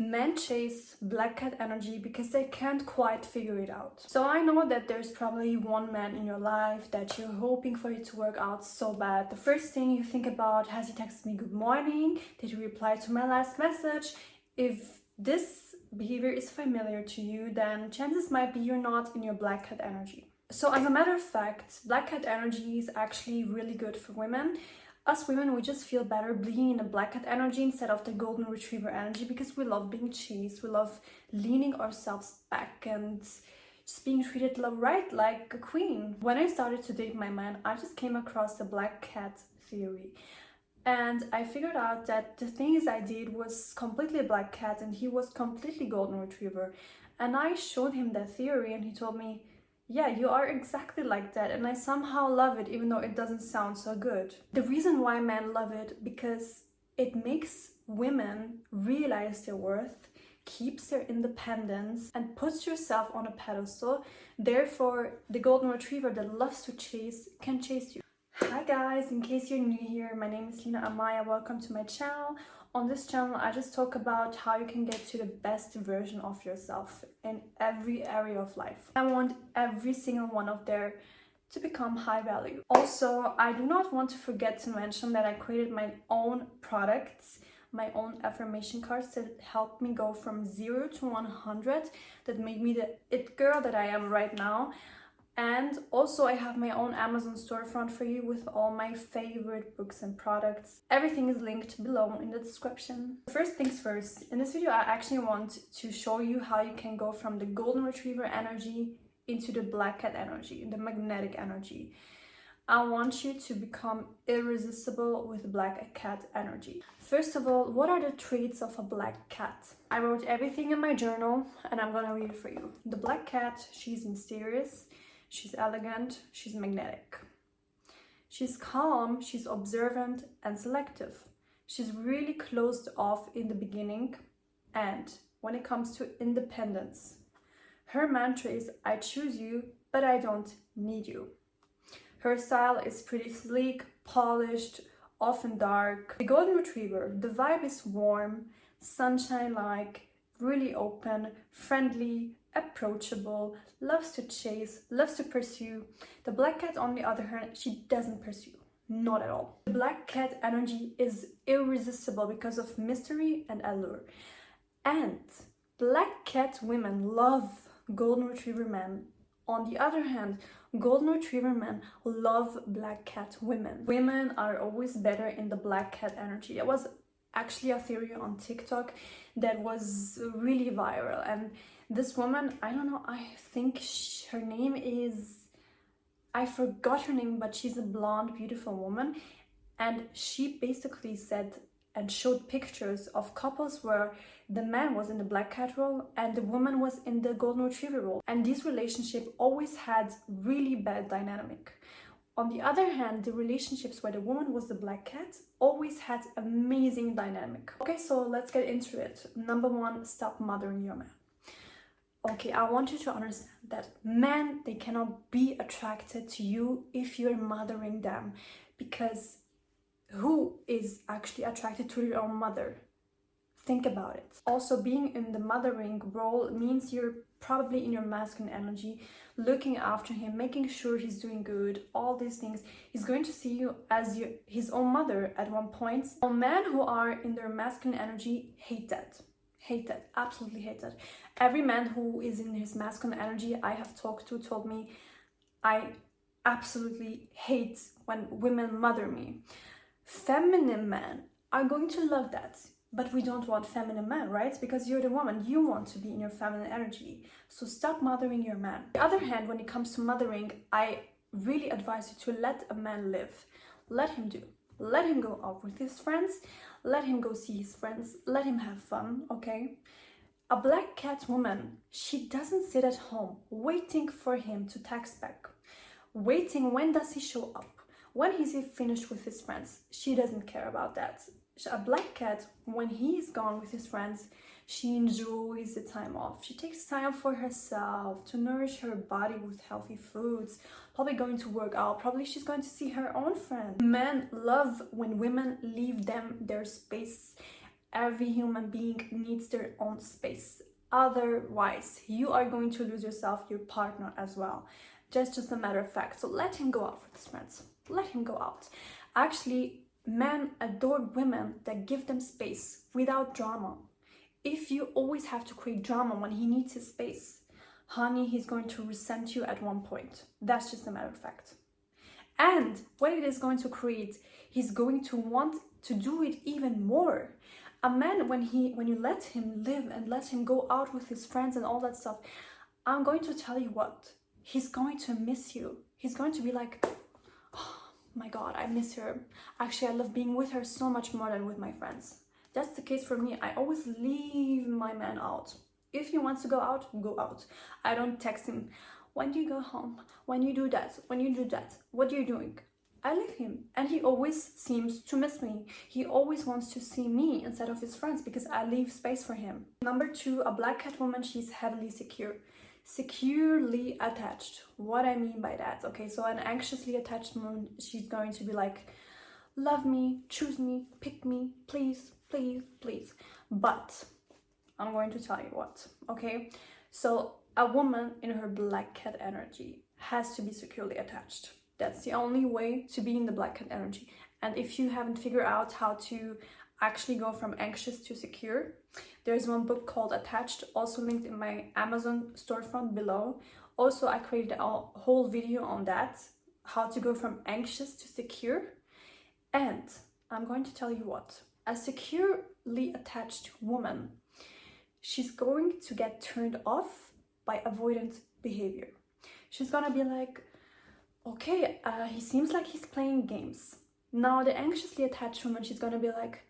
Men chase black cat energy because they can't quite figure it out. So I know that there's probably one man in your life that you're hoping for it to work out so bad. The first thing you think about, has he texted me good morning? Did he reply to my last message? If this behavior is familiar to you, then chances might be you're not in your black cat energy. So as a matter of fact, black cat energy is actually really good for women. Us women, we just feel better being in a black cat energy instead of the golden retriever energy because we love being chased, we love leaning ourselves back and just being treated right like a queen. When I started to date my man, I just came across the black cat theory. And I figured out that the things I did was completely black cat and he was completely golden retriever. And I showed him that theory and he told me, yeah, you are exactly like that, and I somehow love it even though it doesn't sound so good. The reason why men love it, because it makes women realize their worth, keeps their independence, and puts yourself on a pedestal. Therefore, the golden retriever that loves to chase can chase you. Hi guys, in case you're new here, my name is Lina Amaya. Welcome to my channel. On this channel, I just talk about how you can get to the best version of yourself in every area of life. I want every single one of there to become high value. Also, I do not want to forget to mention that I created my own products, my own affirmation cards that helped me go from 0 to 100, that made me the it girl that I am right now. And also I have my own Amazon storefront for you with all my favorite books and products. Everything is linked below in the description. First things first, in this video I actually want to show you how you can go from the golden retriever energy into the black cat energy, the magnetic energy. I want you to become irresistible with black cat energy. First of all, what are the traits of a black cat? I wrote everything in my journal and I'm gonna read it for you. The black cat, she's mysterious. She's elegant, she's magnetic. She's calm, she's observant and selective. She's really closed off in the beginning and when it comes to independence. Her mantra is, I choose you, but I don't need you. Her style is pretty sleek, polished, often dark. The golden retriever, the vibe is warm, sunshine-like, really open, friendly, approachable, loves to chase, loves to pursue. The black cat, on the other hand, she doesn't pursue, not at all. The black cat energy is irresistible because of mystery and allure. And black cat women love golden retriever men. On the other hand, golden retriever men love black cat women. Women are always better in the black cat energy. It was actually a theory on TikTok that was really viral, and this woman, I don't know, I think her name is, I forgot her name, but she's a blonde, beautiful woman, and she basically said and showed pictures of couples where the man was in the black cat role and the woman was in the golden retriever role, and this relationship always had really bad dynamic. On the other hand, the relationships where the woman was the black cat always had amazing dynamic. Okay, so let's get into it. Number one, stop mothering your man. Okay, I want you to understand that men, they cannot be attracted to you if you're mothering them, because who is actually attracted to your own mother? Think about it. Also, being in the mothering role means you're probably in your masculine energy, looking after him, making sure he's doing good, all these things. He's going to see you as his own mother at one point. All men who are in their masculine energy hate that. Hate that, absolutely hate that. Every man who is in his masculine energy I have talked to told me, I absolutely hate when women mother me. Feminine men are going to love that, but we don't want feminine men, right? Because you're the woman, you want to be in your feminine energy. So stop mothering your man. On the other hand, when it comes to mothering, I really advise you to let a man live. Let him do. Let him go out with his friends, let him go see his friends, let him have fun, okay? A black cat woman, she doesn't sit at home waiting for him to text back, waiting when does he show up, when is he finished with his friends. She doesn't care about that. A black cat, when he is gone with his friends, she enjoys the time off. She takes time for herself to nourish her body with healthy foods, probably going to work out, probably she's going to see her own friends. Men love when women leave them their space Every human being needs their own space. Otherwise, you are going to lose yourself, your partner as well. Just a matter of fact. So let him go out with his friends. Let him go out. Actually, men adore women that give them space without drama. If you always have to create drama when he needs his space, honey, he's going to resent you at one point. That's just a matter of fact. And what it is going to create, he's going to want to do it even more. A man, when you let him live and let him go out with his friends and all that stuff, I'm going to tell you what, he's going to miss you. He's going to be like, oh my God, I miss her. Actually, I love being with her so much more than with my friends. That's the case for me. I always leave my man out. If he wants to go out, go out. I don't text him, when do you go home? When you do that? When you do that? What are you doing? I leave him, and he always seems to miss me. He always wants to see me instead of his friends because I leave space for him. Number 2, a black cat woman, she's heavily secure. Securely attached. What I mean by that? Okay, so an anxiously attached woman, she's going to be like, love me, choose me, pick me, please, please, please. But I'm going to tell you what, okay? So a woman in her black cat energy has to be securely attached. That's the only way to be in the black cat energy. And if you haven't figured out how to actually go from anxious to secure, there's one book called Attached, also linked in my Amazon storefront below. Also, I created a whole video on that, how to go from anxious to secure. And I'm going to tell you what, a securely attached woman, she's going to get turned off by avoidant behavior. She's gonna be like, okay, he seems like he's playing games. Now the anxiously attached woman, she's gonna be like,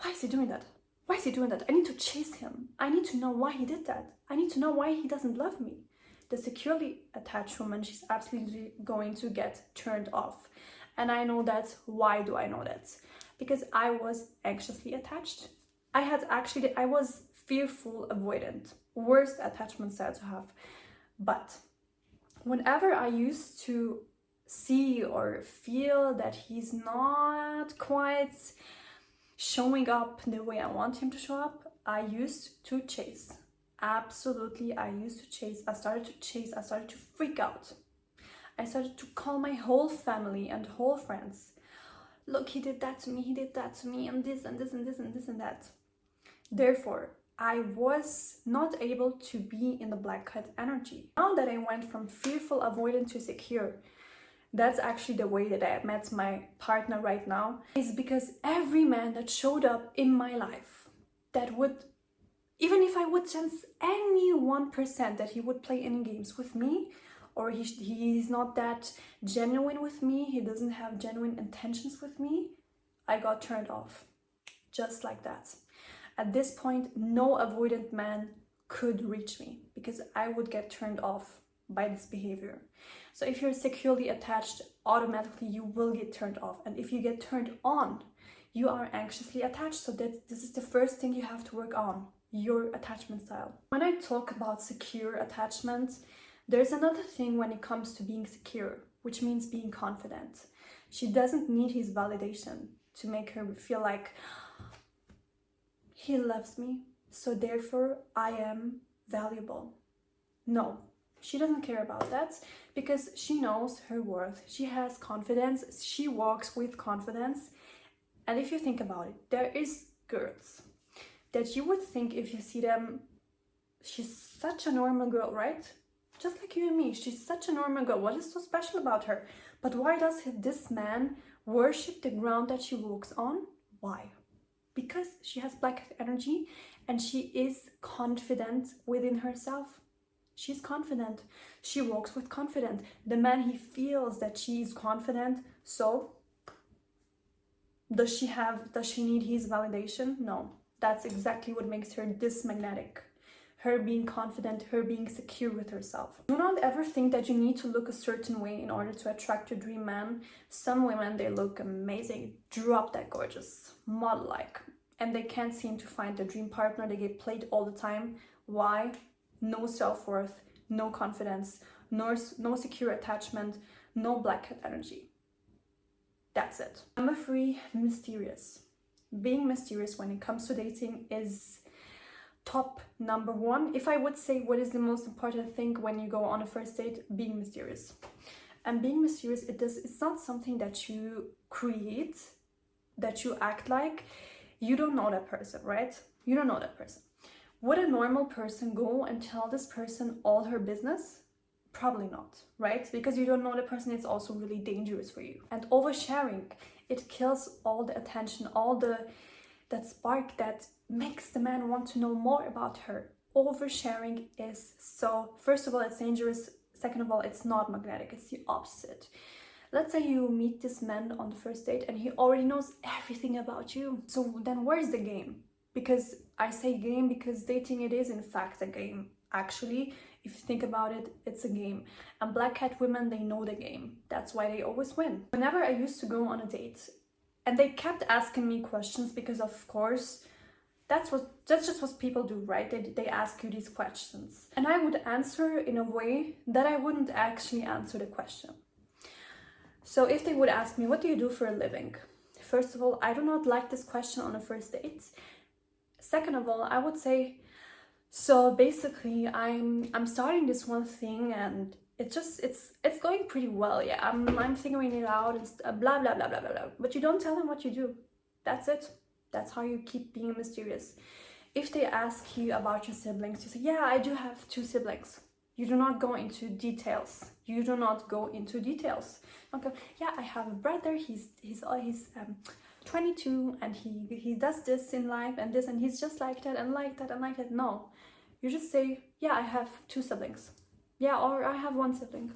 why is he doing that? Why is he doing that? I need to chase him. I need to know why he did that. I need to know why he doesn't love me. The securely attached woman, she's absolutely going to get turned off. And I know that. Why do I know that? Because I was anxiously attached. I was fearful avoidant. Worst attachment style to have. But whenever I used to see or feel that he's not quite showing up the way I want him to show up, I used to chase. Absolutely, I used to chase. I started to chase. I started to freak out. I started to call my whole family and whole friends. Look, he did that to me, and this and this and this and this and that. Therefore, I was not able to be in the black cat energy. Now that I went from fearful avoidant to secure, that's actually the way that I met my partner right now, is because every man that showed up in my life that would, even if I would chance any 1% that he would play any games with me, or he's not that genuine with me, he doesn't have genuine intentions with me, I got turned off. Just like that. At this point, no avoidant man could reach me because I would get turned off by this behavior. So if you're securely attached, automatically you will get turned off. And if you get turned on, you are anxiously attached. So this is the first thing you have to work on, your attachment style. When I talk about secure attachment, there's another thing when it comes to being secure, which means being confident. She doesn't need his validation to make her feel like he loves me, so therefore I am valuable. No, she doesn't care about that because she knows her worth. She has confidence. She walks with confidence. And if you think about it, there is girls that you would think if you see them, she's such a normal girl, right? Just like you and me, she's such a normal girl. What is so special about her? But why does this man worship the ground that she walks on? Why? Because she has black energy and she is confident within herself. She's confident. She walks with confidence. The man, he feels that she is confident. So does she need his validation? No. That's exactly what makes her this magnetic. Her being confident, her being secure with herself. Do not ever think that you need to look a certain way in order to attract your dream man. Some women, they look amazing, drop that gorgeous, model-like, and they can't seem to find their dream partner. They get played all the time. Why? No self-worth, no confidence, no secure attachment, no black cat energy. That's it. Number 3, mysterious. being mysterious when it comes to dating is top number one. If I would say what is the most important thing when you go on a first date, being mysterious. And being mysterious, it's not something that you create, that you act like. You don't know that person, right? You don't know that person. Would a normal person go and tell this person all her business? Probably not, right? Because you don't know the person, it's also really dangerous for you. And oversharing, it kills all the attention, that spark that makes the man want to know more about her. Oversharing is so, first of all, it's dangerous. Second of all, it's not magnetic, it's the opposite. Let's say you meet this man on the first date and he already knows everything about you. So then where's the game? Because I say game because dating, it is in fact a game. Actually, if you think about it, it's a game. And black cat women, they know the game. That's why they always win. Whenever I used to go on a date and they kept asking me questions, because of course, that's just what people do, right? They ask you these questions. And I would answer in a way that I wouldn't actually answer the question. So if they would ask me, what do you do for a living? First of all, I do not like this question on a first date. Second of all, I would say, so basically I'm starting this one thing and it's going pretty well. Yeah, I'm figuring it out and blah blah blah blah blah blah. But you don't tell them what you do. That's it. That's how you keep being mysterious. If they ask you about your siblings, you say, yeah, I do have 2 siblings. You do not go into details. You do not go into details. Okay, yeah, I have a brother. He's 22 and he does this in life and this and he's just like that and like that and like that. No, you just say, yeah, I have 2 siblings. Yeah, or I have 1 sibling.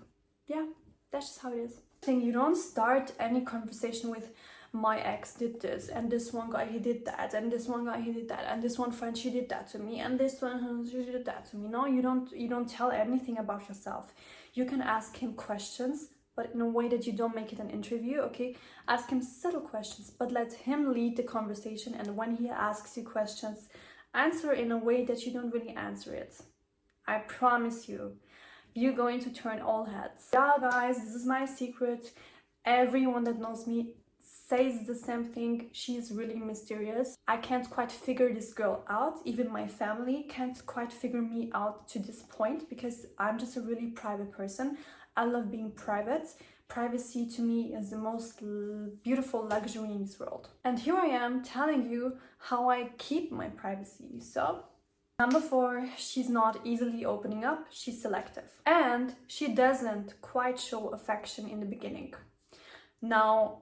Yeah, that's just how it is. You don't start any conversation with, my ex did this, and this one guy, he did that, and this one guy, he did that, and this one friend, she did that to me, and this one, she did that to me. No, you don't tell anything about yourself. You can ask him questions, but in a way that you don't make it an interview, okay? Ask him subtle questions, but let him lead the conversation, and when he asks you questions, answer in a way that you don't really answer it. I promise you, you're going to turn all heads. Yeah, guys, this is my secret. Everyone that knows me says the same thing. She's really mysterious. I can't quite figure this girl out. Even my family can't quite figure me out to this point because I'm just a really private person. I love being private. Privacy to me is the most beautiful luxury in this world. And here I am telling you how I keep my privacy. So, number 4, she's not easily opening up. She's selective. And she doesn't quite show affection in the beginning. Now,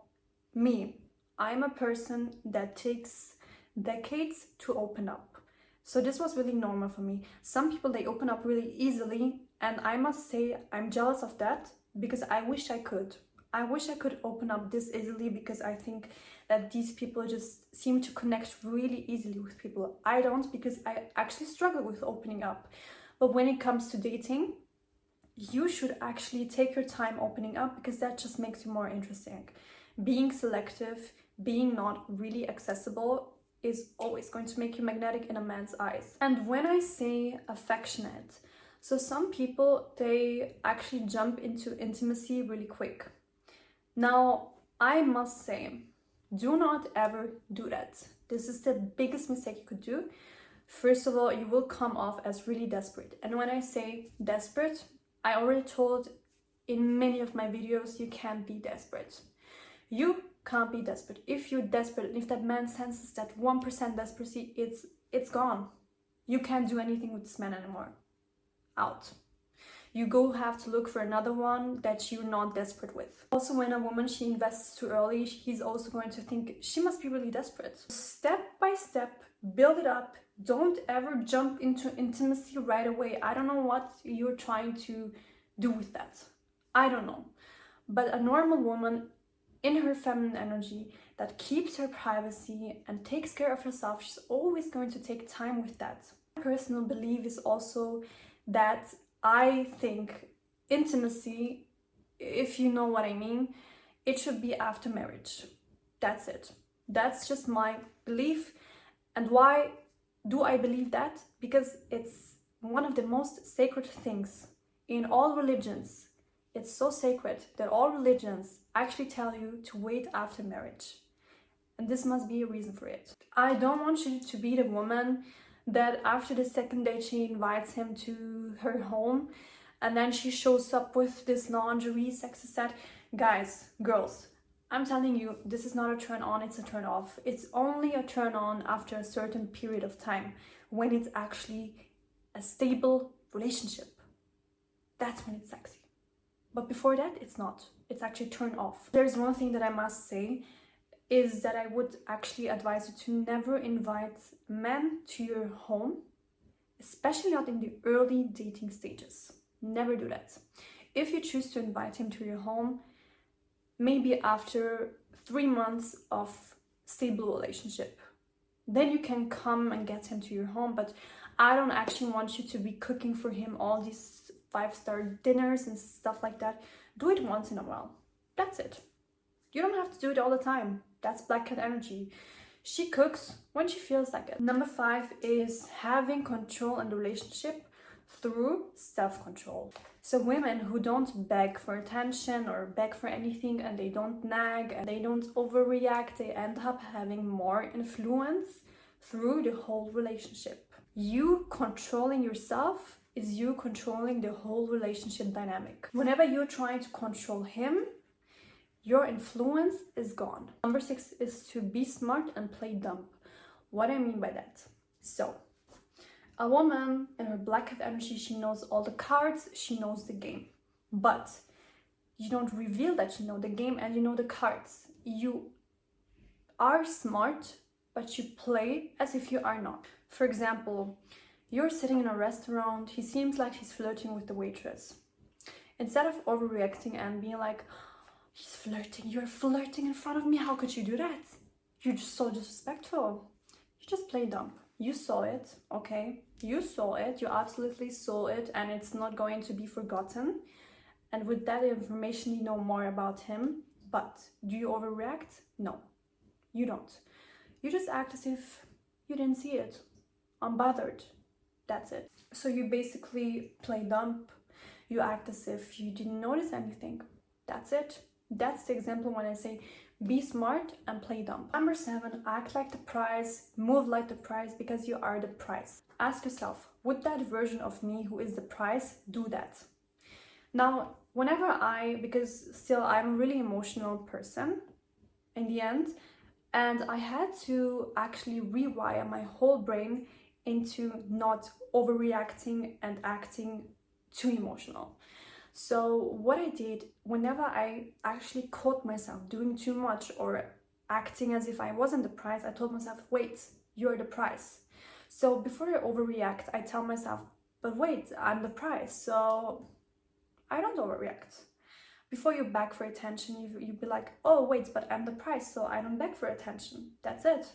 I'm a person that takes decades to open up. So this was really normal for me. Some people, they open up really easily, and I must say I'm jealous of that because I wish I could. I wish I could open up this easily because I think that these people just seem to connect really easily with people. I don't, because I actually struggle with opening up. But when it comes to dating, you should actually take your time opening up because that just makes you more interesting. Being selective, being not really accessible is always going to make you magnetic in a man's eyes. And when I say affectionate, so some people, they actually jump into intimacy really quick. Now, I must say, do not ever do that. This is the biggest mistake you could do. First of all, you will come off as really desperate. And when I say desperate, I already told in many of my videos, you can't be desperate. You can't be desperate. If you're desperate, and if that man senses that 1% desperation, it's gone. You can't do anything with this man anymore. Out. You go have to look for another one that you're not desperate with. Also, when a woman, she invests too early, he's also going to think she must be really desperate. Step by step, build it up. Don't ever jump into intimacy right away. I don't know what you're trying to do with that. I don't know. But a normal woman in her feminine energy that keeps her privacy and takes care of herself, she's always going to take time with that. My personal belief is also that I think intimacy, if you know what I mean, it should be after marriage. That's it. That's just my belief. And why do I believe that? Because it's one of the most sacred things in all religions. It's so sacred that all religions actually tell you to wait after marriage. and this must be a reason for it. I don't want you to be the woman that after the second date she invites him to her home and then she shows up with this lingerie sexy set. Guys, girls, I'm telling you, this is not a turn on, it's a turn off. It's only a turn on after a certain period of time, when it's actually a stable relationship. That's when it's sexy. But before that, it's not. It's actually turn off. There's one thing that I must say, is that I would actually advise you to never invite men to your home, especially not in the early dating stages. Never do that. If you choose to invite him to your home, maybe after 3 months of stable relationship, then you can come and get him to your home. But I don't actually want you to be cooking for him all these 5-star dinners and stuff like that. Do it once in a while. That's it. You don't have to do it all the time. That's black cat energy. She cooks when she feels like it. Number 5 is having control in the relationship through self-control. So women who don't beg for attention or beg for anything, and they don't nag and they don't overreact, they end up having more influence through the whole relationship. You controlling yourself is you controlling the whole relationship dynamic. Whenever you're trying to control him, your influence is gone. Number 6 is to be smart and play dumb. What do I mean by that? So, a woman in her black cat energy, she knows all the cards, she knows the game. But you don't reveal that you know the game and you know the cards. You are smart, but you play as if you are not. For example, you're sitting in a restaurant, he seems like he's flirting with the waitress. Instead of overreacting and being like, he's flirting, you're flirting in front of me, how could you do that? You're just so disrespectful. You just play dumb. You saw it, okay? You saw it, you absolutely saw it, and it's not going to be forgotten. And with that information, you know more about him. But do you overreact? No, you don't. You just act as if you didn't see it. Unbothered. That's it. So you basically play dumb. You act as if you didn't notice anything. That's it. That's the example when I say be smart and play dumb. Number 7, act like the prize, move like the prize, because you are the prize. Ask yourself, would that version of me who is the prize do that? Now, because still I'm a really emotional person in the end, and I had to actually rewire my whole brain into not overreacting and acting too emotional. So what I did, whenever I actually caught myself doing too much or acting as if I wasn't the prize, I told myself, wait, you're the prize. So before I overreact, I tell myself, but wait, I'm the prize, so I don't overreact. Before you beg for attention, you'd be like, oh wait, but I'm the prize, so I don't beg for attention. That's it.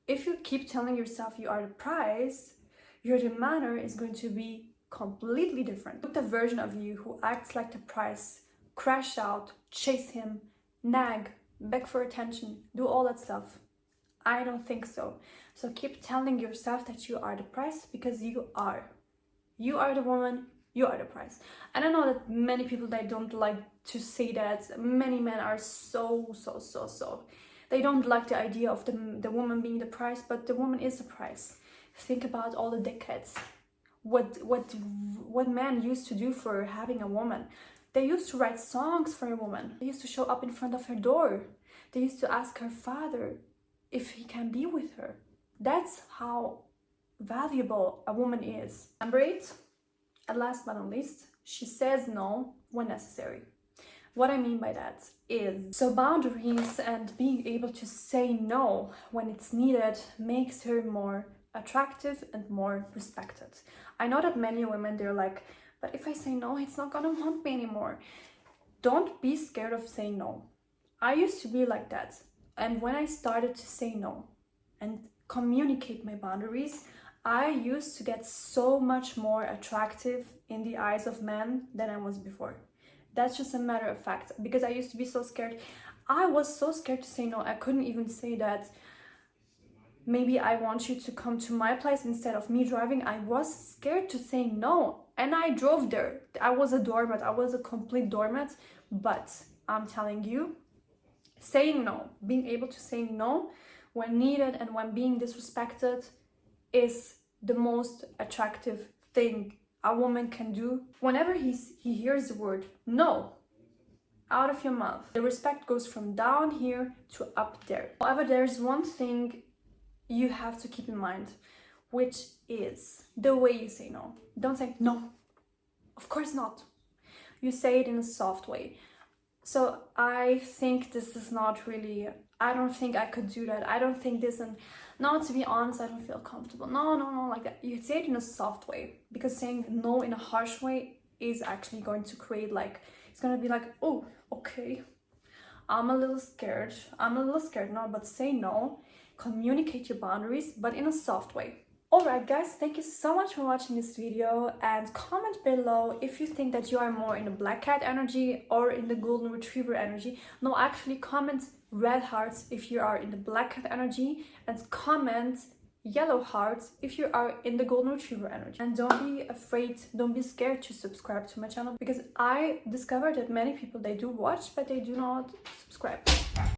If you keep telling yourself you are the prize, your demeanor is going to be completely different. Look, the version of you who acts like the prize, crash out, chase him, nag, beg for attention, do all that stuff. I don't think so. So keep telling yourself that you are the prize, because you are. You are the woman, you are the prize. And I know that many people, they don't like to say that. Many men are so. They don't like the idea of the woman being the prize, but the woman is the prize. Think about all the decades. What men used to do for having a woman. They used to write songs for a woman. They used to show up in front of her door. They used to ask her father if he can be with her. That's how valuable a woman is. Number 8, and last but not least, she says no when necessary. What I mean by that is, so boundaries and being able to say no when it's needed makes her more attractive and more respected. I know that many women, they're like, but if I say no, it's not gonna want me anymore. Don't be scared of saying no. I used to be like that. And when I started to say no and communicate my boundaries, I used to get so much more attractive in the eyes of men than I was before. That's just a matter of fact, because I used to be so scared. I was so scared to say no. I couldn't even say that maybe I want you to come to my place instead of me driving. I was scared to say no, and I drove there. I was a doormat. I was a complete doormat. But I'm telling you, Saying no, being able to say no when needed and when being disrespected is the most attractive thing a woman can do. Whenever he hears the word no out of your mouth, the respect goes from down here to up there. However, there's one thing you have to keep in mind, which is the way you say no. Don't say no, of course not. You say it in a soft way. So I think this is not really, I don't think I could do that. I don't think this, and no, to be honest, I don't feel comfortable. No, like that. You say it in a soft way, because saying no in a harsh way is actually going to create like, it's going to be like, oh, okay, I'm a little scared. No, but say no, communicate your boundaries, but in a soft way. Alright guys, thank you so much for watching this video, and comment below if you think that you are more in the black cat energy or in the golden retriever energy. No, actually comment red hearts if you are in the black cat energy, and comment yellow hearts if you are in the golden retriever energy. And don't be afraid, don't be scared to subscribe to my channel, because I discovered that many people, they do watch but they do not subscribe.